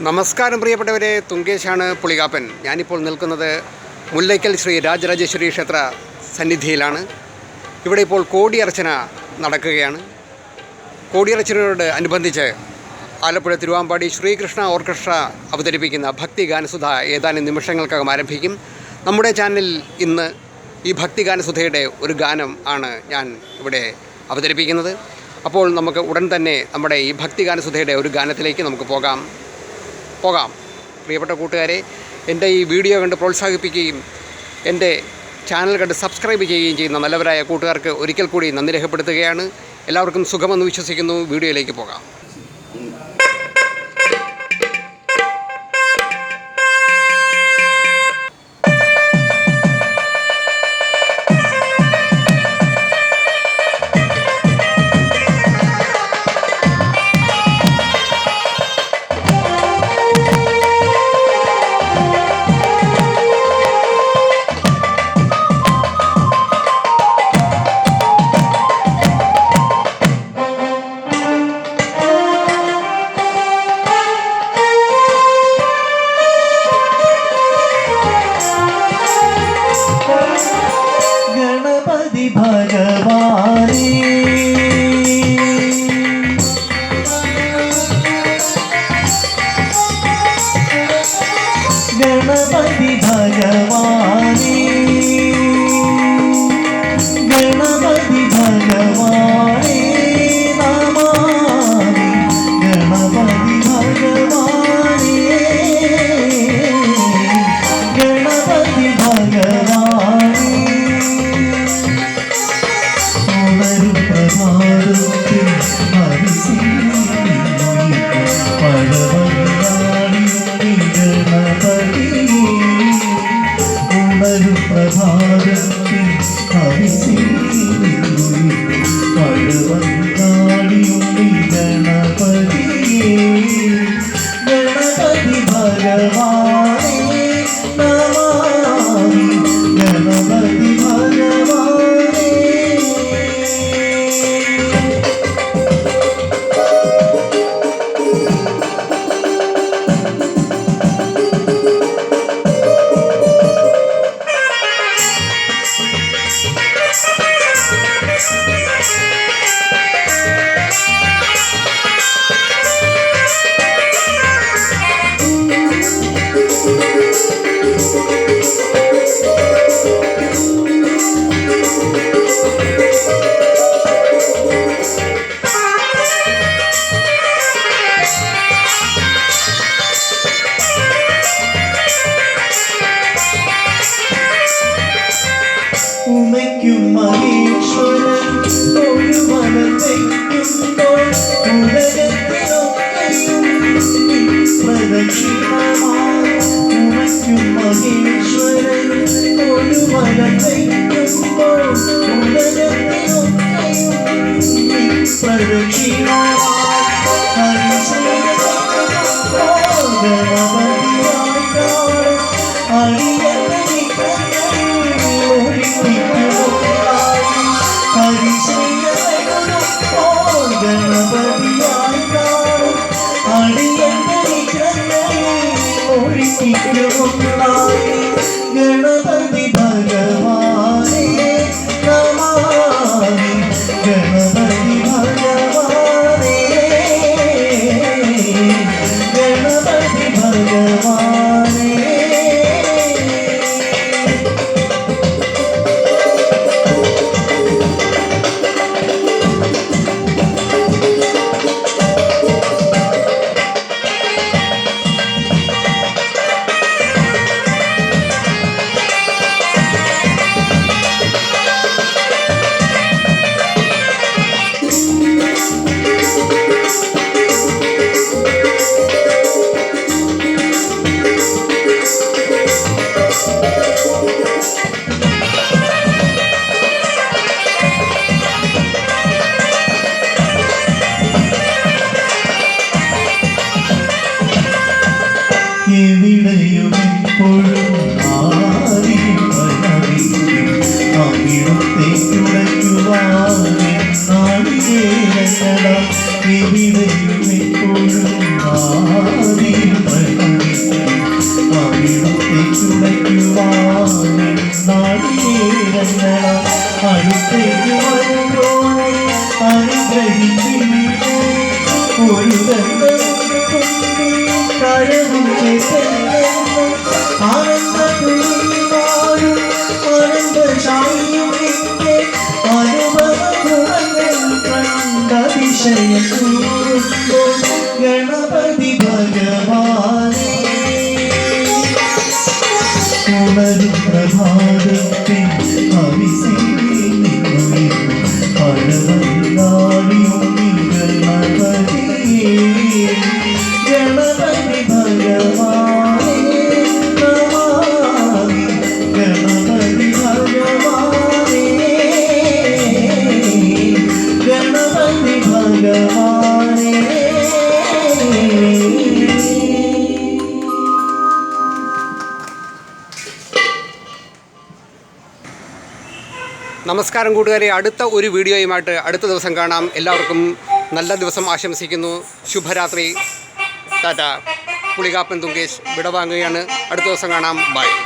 നമസ്കാരം പ്രിയപ്പെട്ടവരെ, തുങ്കേശാണ് പുളികാപ്പൻ. ഞാനിപ്പോൾ നിൽക്കുന്നത് മുല്ലയ്ക്കൽ ശ്രീ രാജരാജേശ്വരി ക്ഷേത്ര സന്നിധിയിലാണ്. ഇവിടെ ഇപ്പോൾ കോടിയർച്ചന നടക്കുകയാണ്. കോടിയർച്ചനയോട് അനുബന്ധിച്ച് ആലപ്പുഴ തിരുവാമ്പാടി ശ്രീകൃഷ്ണ ഓർക്കസ്ട്ര അവതരിപ്പിക്കുന്ന ഭക്തിഗാനസുധ ഏതാനും നിമിഷങ്ങൾക്കകം ആരംഭിക്കും. നമ്മുടെ ചാനലിൽ ഇന്ന് ഈ ഭക്തിഗാനസുധയുടെ ഒരു ഗാനം ആണ് ഞാൻ ഇവിടെ അവതരിപ്പിക്കുന്നത്. അപ്പോൾ നമുക്ക് ഉടൻ തന്നെ നമ്മുടെ ഈ ഭക്തിഗാനസുധയുടെ ഒരു ഗാനത്തിലേക്ക് നമുക്ക് പോകാം. പ്രിയപ്പെട്ട കൂട്ടുകാരെ, എൻ്റെ ഈ വീഡിയോ കണ്ട് പ്രോത്സാഹിപ്പിക്കുകയും എൻ്റെ ചാനൽ കണ്ട് സബ്സ്ക്രൈബ് ചെയ്യുകയും ചെയ്യുന്ന നല്ലവരായ കൂട്ടുകാർക്ക് ഒരിക്കൽ കൂടി നന്ദി രേഖപ്പെടുത്തുകയാണ്. എല്ലാവർക്കും സുഖമെന്ന് വിശ്വസിക്കുന്നു. വീഡിയോയിലേക്ക് പോകാം. गणपति भगवाने गणपति भगवाने नमामि गणपति भगवाने गणपति भगवाने उणरु प्रभातത്തിൽ ഉമയ്ക്കും മഹേശ്വരൻ ഒരു വനത്തെയ്ക്കുമ്പോൾ ഉലകത്തിനൊക്കെയും പ്രദക്ഷിണമായി. ഉമയ്ക്കും മഹേശ്വരൻ ഒരു വനത്തെയ്ക്കുമ്പോൾ ഉലകത്തിനൊക്കെയും പ്രദക്ഷിണമായി. गणपति भगवाने नमामि गणपति भगवाने गणपति भगवाने എവിടെയും എപ്പോഴും ആരെയും മനറിയും അവിടുത്തെ തുറയ്ക്കുവാൻ എവിടെയും എപ്പോഴും ആരെയും ഉണരും പ്രഭാതത്തിൽ ഹരിസിൽ നിന്നുയരും പഴവല്ലാടിയുണ്ണി ഗണപതിയേ ഗണപതി ഭഗവാനേ നമാമി ഗണപതി ഭഗവാനേ ഗണപതി ഭഗവാനേ. നമസ്കാരം കൂട്ടുകാരെ, അടുത്ത ഒരു വീഡിയോയുമായിട്ട് അടുത്ത ദിവസം കാണാം. എല്ലാവർക്കും നല്ല ദിവസം ആശംസിക്കുന്നു. ശുഭരാത്രി. ടാറ്റ. പുളികാപ്പൻ തുങ്കേഷ് വിടവാങ്ങുകയാണ്. അടുത്ത ദിവസം കാണാം. ബൈ.